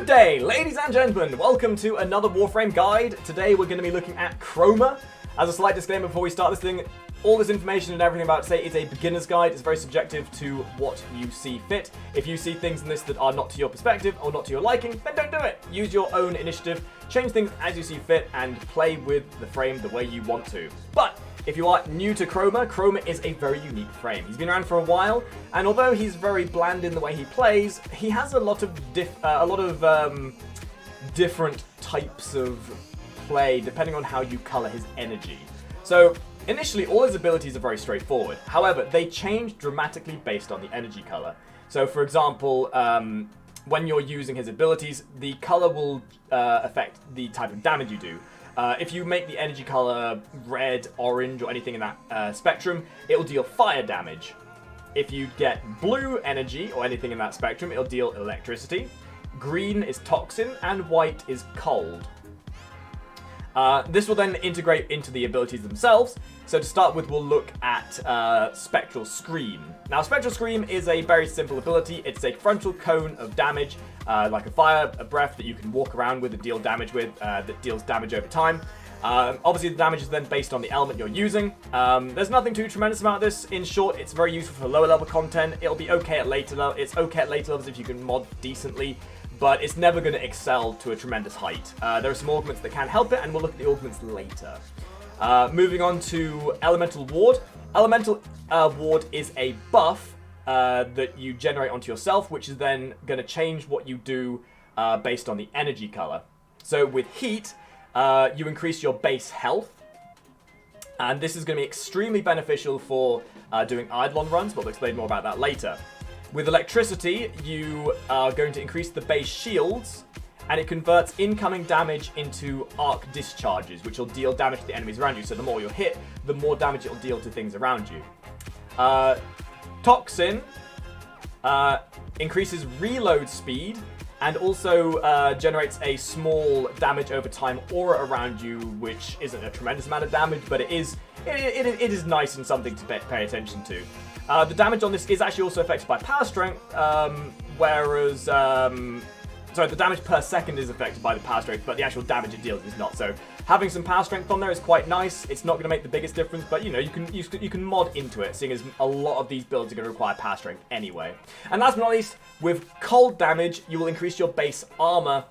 Good day, ladies and gentlemen. Welcome to another Warframe guide. Today we're going to be looking at Chroma. As a slight disclaimer before we start this thing, all this information and everything about today is a beginner's guide. It's very subjective to what you see fit. If you see things in this that are not to your perspective or not to your liking, then don't do it. Use your own initiative, change things as you see fit, and play with the frame the way you want to. But if you are new to Chroma, Chroma is a very unique frame. He's been around for a while, and although he's very bland in the way he plays, he has a lot of different types of play depending on how you color his energy. So initially, all his abilities are very straightforward. However, they change dramatically based on the energy color. So for example, when you're using his abilities, the color will affect the type of damage you do. If you make the energy color red, orange, or anything in that spectrum, it will deal fire damage. If you get blue energy or anything in that spectrum, it'll deal electricity. Green is toxin, and white is cold. This will then integrate into the abilities themselves. So to start with, we'll look at Spectral Scream. Now, Spectral Scream is a very simple ability. It's a frontal cone of damage, like a breath that you can walk around with and deal damage with, that deals damage over time. Obviously, the damage is then based on the element you're using. There's nothing too tremendous about this. In short, it's very useful for lower level content. It'll be okay at later levels. It's okay at later levels if you can mod decently, but it's never going to excel to a tremendous height. There are some augments that can help it, and we'll look at the augments later. Moving on to Elemental Ward. Elemental Ward is a buff that you generate onto yourself, which is then going to change what you do based on the energy color. So with heat, you increase your base health, and this is going to be extremely beneficial for doing Eidolon runs, but we'll explain more about that later. With electricity, you are going to increase the base shields, and it converts incoming damage into arc discharges, which will deal damage to the enemies around you. So the more you're hit, the more damage it will deal to things around you. Toxin increases reload speed, and also generates a small damage over time aura around you, which isn't a tremendous amount of damage, but it is nice and something to pay attention to. The damage on this is actually also affected by power strength, whereas the damage per second is affected by the power strength, but the actual damage it deals is not. So having some power strength on there is quite nice. It's not going to make the biggest difference, but you know, you can mod into it, seeing as a lot of these builds are going to require power strength anyway. And last but not least, with cold damage, you will increase your base armor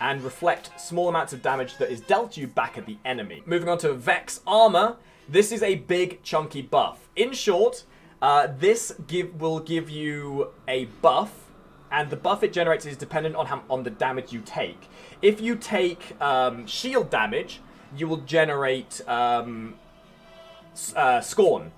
and reflect small amounts of damage that is dealt you back at the enemy. Moving on to Vex Armor, this is a big chunky buff. In short, this will give you a buff, and the buff it generates is dependent on the damage you take. If you take shield damage, you will generate Scorn,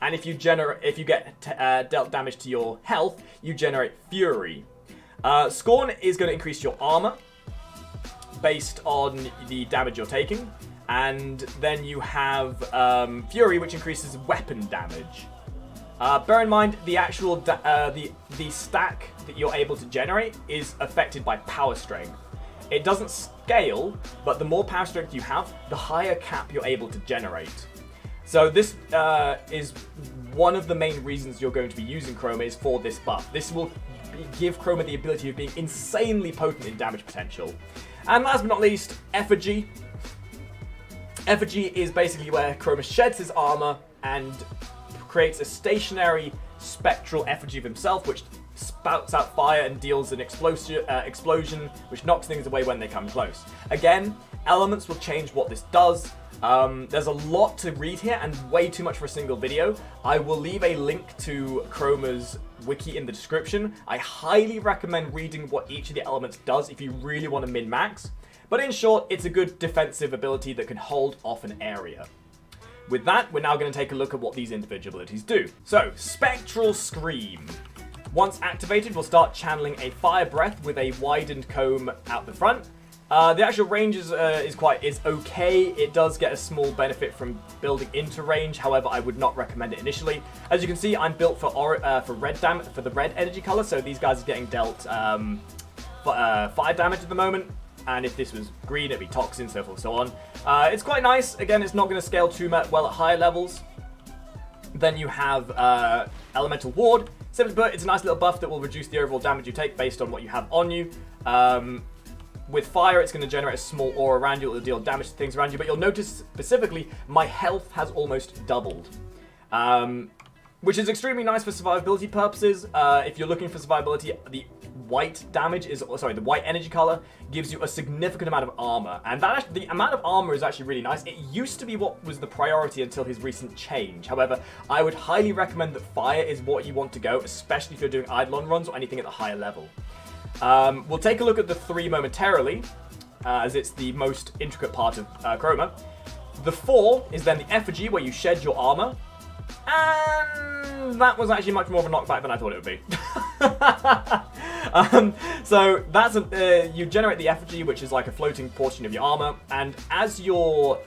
and if you get dealt damage to your health, you generate Fury. Scorn is going to increase your armor based on the damage you're taking, and then you have Fury, which increases weapon damage. Bear in mind, the actual the stack that you're able to generate is affected by power strength. It doesn't scale, but the more power strength you have, the higher cap you're able to generate. So this is one of the main reasons you're going to be using Chroma, is for this buff. This will give Chroma the ability of being insanely potent in damage potential. And last but not least, Effigy. Effigy is basically where Chroma sheds his armor and creates a stationary spectral effigy of himself, which spouts out fire and deals an explosion, which knocks things away when they come close. Again, elements will change what this does. There's a lot to read here and way too much for a single video. I will leave a link to Chroma's wiki in the description. I highly recommend reading what each of the elements does if you really want to min-max. But in short, it's a good defensive ability that can hold off an area. With that, we're now going to take a look at what these individual abilities do. So, Spectral Scream. Once activated, we'll start channeling a fire breath with a widened comb out the front. The actual range is okay. It does get a small benefit from building into range. However, I would not recommend it initially. As you can see, I'm built for the red energy color, so these guys are getting dealt fire damage at the moment. And if this was green, it'd be Toxin, so forth, so on. It's quite nice. Again, it's not going to scale too well at higher levels. Then you have Elemental Ward. Simply put, it's a nice little buff that will reduce the overall damage you take based on what you have on you. With fire, it's going to generate a small aura around you. It'll deal damage to things around you. But you'll notice specifically, my health has almost doubled. Which is extremely nice for survivability purposes. If you're looking for survivability, the white damage is, the white energy color gives you a significant amount of armor. And that the amount of armor is actually really nice. It used to be what was the priority until his recent change. However, I would highly recommend that fire is what you want to go, especially if you're doing Eidolon runs or anything at the higher level. We'll take a look at the 3 momentarily, as it's the most intricate part of Chroma. The 4 is then the Effigy, where you shed your armor. And that was actually much more of a knockback than I thought it would be. So that's you generate the Effigy, which is like a floating portion of your armor, and as your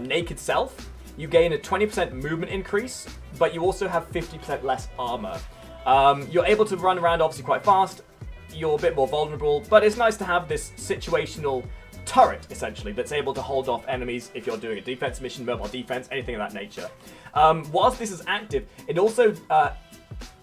naked self, you gain a 20% movement increase, but you also have 50% less armor. You're able to run around obviously quite fast. You're a bit more vulnerable, but it's nice to have this situational turret, essentially, that's able to hold off enemies if you're doing a defense mission, mobile defense, anything of that nature. Whilst this is active, it also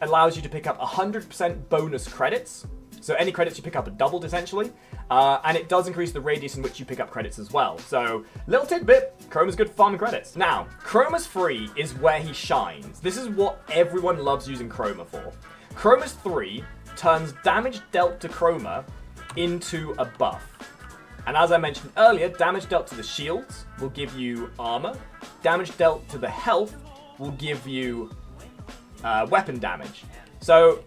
allows you to pick up 100% bonus credits. So any credits you pick up are doubled, essentially. And it does increase the radius in which you pick up credits as well. So, little tidbit, Chroma's good for farming credits. Now, Chroma's 3 is where he shines. This is what everyone loves using Chroma for. Chroma's 3 turns damage dealt to Chroma into a buff. And as I mentioned earlier, damage dealt to the shields will give you armor. Damage dealt to the health will give you weapon damage. So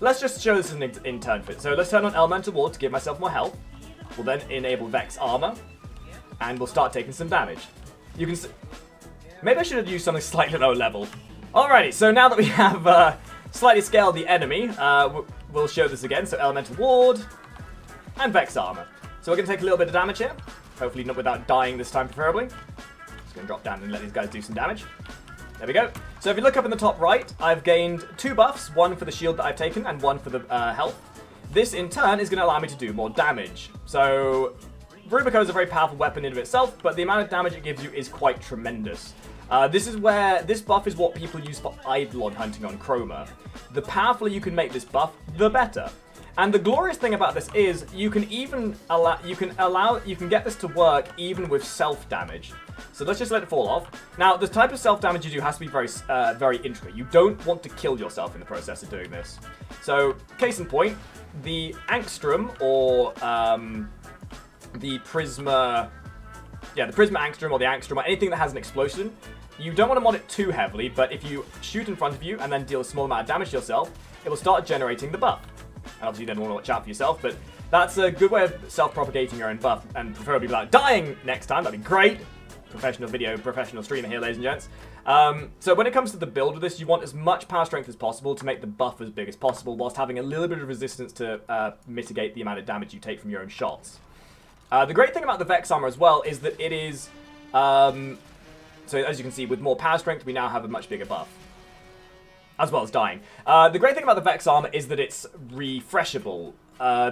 let's just show this in turn fit. So let's turn on Elemental Ward to give myself more health. We'll then enable Vex Armor, and we'll start taking some damage. You can see, maybe I should have used something slightly lower level. Alrighty, so now that we have slightly scaled the enemy, we'll show this again. So Elemental Ward and Vex Armor. So we're going to take a little bit of damage here. Hopefully not without dying this time, preferably. Just going to drop down and let these guys do some damage. There we go. So if you look up in the top right, I've gained 2 buffs, one for the shield that I've taken and one for the health. This, in turn, is going to allow me to do more damage. So Rubico is a very powerful weapon in of itself, but the amount of damage it gives you is quite tremendous. This buff is what people use for Eidolon hunting on Chroma. The powerfuler you can make this buff, the better. And the glorious thing about this is you can even you can get this to work even with self damage. So let's just let it fall off. Now, the type of self damage you do has to be very intricate. You don't want to kill yourself in the process of doing this. So, case in point, the Angstrom or the Prisma, the Prisma Angstrom or the Angstrom or anything that has an explosion. You don't want to mod it too heavily, but if you shoot in front of you and then deal a small amount of damage to yourself, it will start generating the buff. And obviously you don't want to watch out for yourself, but that's a good way of self-propagating your own buff, and preferably without dying next time. That'd be great. Professional streamer here, ladies and gents. So when it comes to the build of this, you want as much power strength as possible to make the buff as big as possible, whilst having a little bit of resistance to mitigate the amount of damage you take from your own shots. The great thing about the Vex Armor as well is that it is... so as you can see, with more power strength, we now have a much bigger buff, as well as dying. The great thing about the Vex Armor is that it's refreshable.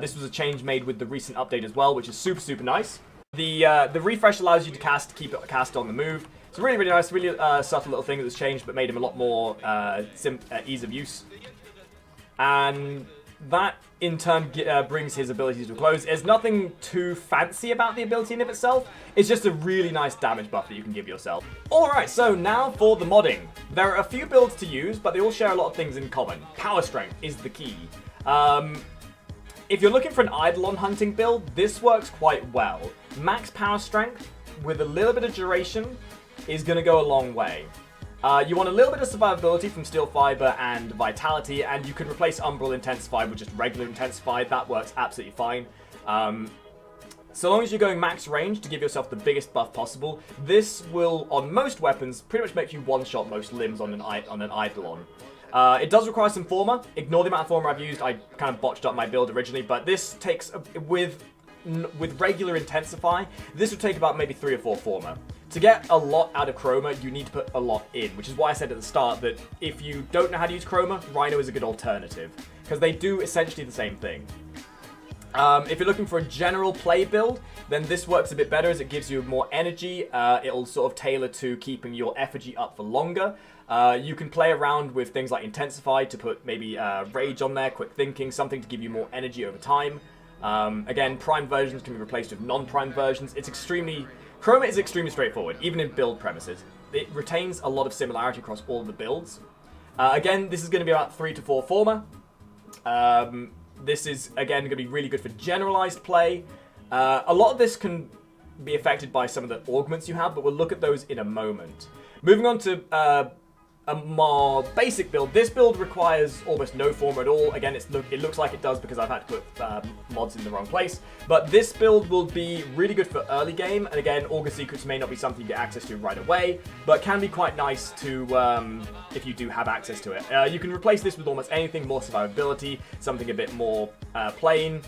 This was a change made with the recent update as well, which is super, super nice. The refresh allows you to keep it cast on the move. It's really, really nice, really subtle little thing that was changed, but made him a lot more ease of use. And that, in turn, brings his abilities to a close. There's nothing too fancy about the ability in of itself. It's just a really nice damage buff that you can give yourself. Alright, so now for the modding. There are a few builds to use, but they all share a lot of things in common. Power strength is the key. If you're looking for an Eidolon hunting build, this works quite well. Max power strength with a little bit of duration is going to go a long way. You want a little bit of survivability from Steel Fiber and Vitality, and you can replace Umbral Intensified with just regular Intensified. That works absolutely fine. So long as you're going max range to give yourself the biggest buff possible, this will, on most weapons, pretty much make you one-shot most limbs on an Eidolon. It does require some Forma. Ignore the amount of Forma I've used. I kind of botched up my build originally, but this takes, with regular Intensify, this would take about maybe 3 or 4 Forma. To get a lot out of Chroma, you need to put a lot in, which is why I said at the start that if you don't know how to use Chroma, Rhino is a good alternative, because they do essentially the same thing. If you're looking for a general play build, then this works a bit better as it gives you more energy. It'll sort of tailor to keeping your Effigy up for longer. You can play around with things like Intensify to put maybe Rage on there, Quick Thinking, something to give you more energy over time. Again, prime versions can be replaced with non-prime versions. Chroma is extremely straightforward, even in build premises. It retains a lot of similarity across all the builds. Again, this is going to be about 3 to 4 former. This is, again, going to be really good for generalized play. A lot of this can be affected by some of the augments you have, but we'll look at those in a moment. Moving on to a more basic build. This build requires almost no former at all. Again, it looks like it does because I've had to put mods in the wrong place. But this build will be really good for early game. And again, August Secrets may not be something you get access to right away, but can be quite nice to if you do have access to it. You can replace this with almost anything, more survivability, something a bit more plain.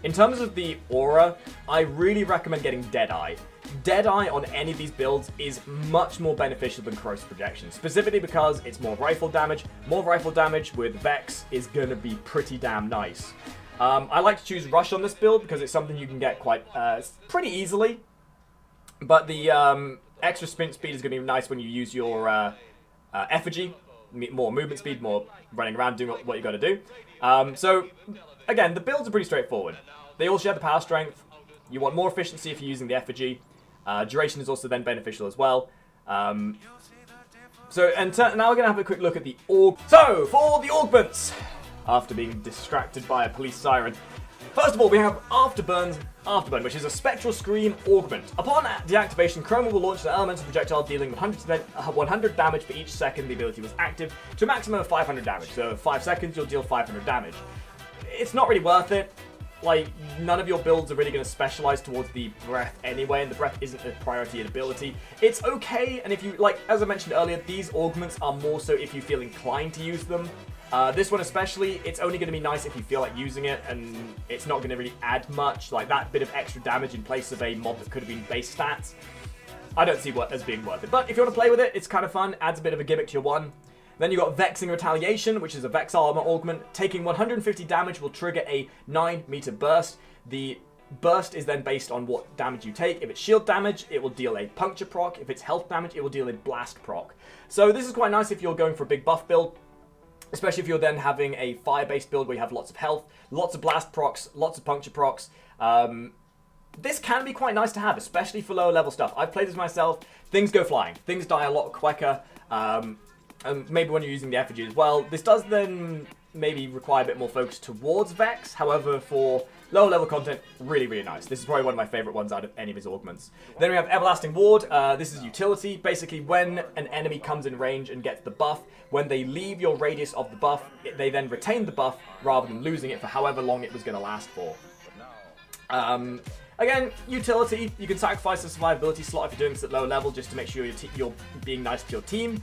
In terms of the aura, I really recommend getting Deadeye. Deadeye on any of these builds is much more beneficial than Corrosive Projection, specifically because it's more rifle damage. More rifle damage with Vex is going to be pretty damn nice. I like to choose Rush on this build because it's something you can get quite pretty easily. But the extra sprint speed is going to be nice when you use your Effigy. More movement speed, more running around, doing what you got to do. So, again, the builds are pretty straightforward. They all share the power strength. You want more efficiency if you're using the Effigy. Duration is also then beneficial as well. Now we're going to have a quick look at the So, for the augments, after being distracted by a police siren. First of all, we have Afterburn, which is a Spectral Scream augment. Upon deactivation, Chroma will launch the elemental projectile dealing 100 damage for each second the ability was active, to a maximum of 500 damage. So 5 seconds, you'll deal 500 damage. It's not really worth it. Like, none of your builds are really going to specialize towards the breath anyway, and the breath isn't a priority ability. It's okay, and if you, like, as I mentioned earlier, these augments are more so if you feel inclined to use them. This one especially, it's only going to be nice if you feel like using it, and it's not going to really add much, like that bit of extra damage in place of a mod that could have been base stats. I don't see what as being worth it, but if you want to play with it, it's kind of fun, adds a bit of a gimmick to your one. Then you got Vexing Retaliation, which is a Vex Armor augment. Taking 150 damage will trigger a 9-meter burst. The burst is then based on what damage you take. If it's shield damage, it will deal a puncture proc. If it's health damage, it will deal a blast proc. So this is quite nice if you're going for a big buff build, especially if you're then having a fire-based build where you have lots of health, lots of blast procs, lots of puncture procs. This can be quite nice to have, especially for lower level stuff. I've played this myself. Things go flying. Things die a lot quicker. And maybe when you're using the Effigy as well. This does then maybe require a bit more focus towards Vex. However, for lower level content, really, really nice. This is probably one of my favorite ones out of any of his augments. Then we have Everlasting Ward. This is utility. Basically, when an enemy comes in range and gets the buff, when they leave your radius of the buff, they then retain the buff rather than losing it for however long it was going to last for. Again, utility. You can sacrifice the survivability slot if you're doing this at low level just to make sure you're being nice to your team.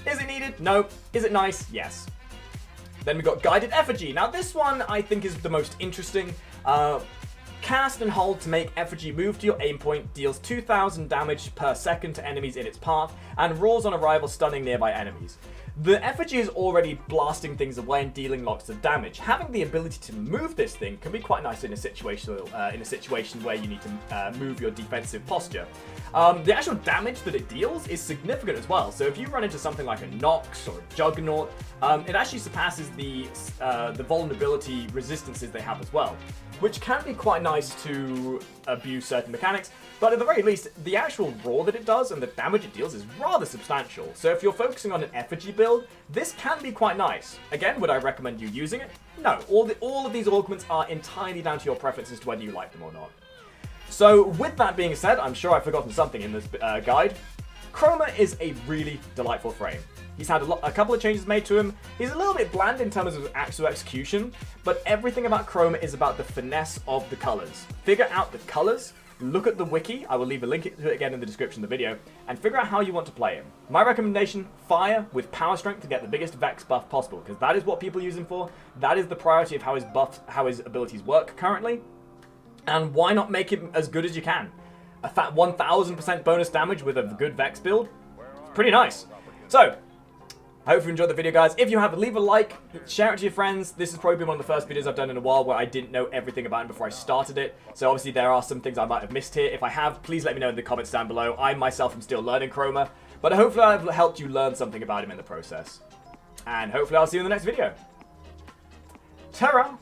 Is it needed? No. Is it nice? Yes. Then we've got Guided Effigy. Now this one I think is the most interesting. Cast and hold to make Effigy move to your aim point, deals 2,000 damage per second to enemies in its path, and roars on arrival, stunning nearby enemies. The Effigy is already blasting things away and dealing lots of damage. Having the ability to move this thing can be quite nice in a situation where you need to move your defensive posture. The actual damage that it deals is significant as well. So if you run into something like a Nox or a Juggernaut, it actually surpasses the vulnerability resistances they have as well, which can be quite nice to abuse certain mechanics. But at the very least, the actual roar that it does and the damage it deals is rather substantial. So if you're focusing on an Effigy build, this can be quite nice. Again, would I recommend you using it? No. All of these augments are entirely down to your preference as to whether you like them or not. So with that being said, I'm sure I've forgotten something in this guide. Chroma is a really delightful frame. He's had a couple of changes made to him. He's a little bit bland in terms of actual execution, but everything about Chroma is about the finesse of the colors. Figure out the colors, look at the wiki, I will leave a link to it again in the description of the video, and figure out how you want to play him. My recommendation, fire with power strength to get the biggest Vex buff possible, because that is what people use him for. That is the priority of how his abilities work currently. And why not make him as good as you can? A fat 1000% bonus damage with a good Vex build? Pretty nice. So, I hope you enjoyed the video, guys. If you have, leave a like, share it to your friends. This has probably been one of the first videos I've done in a while where I didn't know everything about him before I started it. So obviously there are some things I might have missed here. If I have, please let me know in the comments down below. I myself am still learning Chroma, but hopefully I've helped you learn something about him in the process. And hopefully I'll see you in the next video. Ta-ra!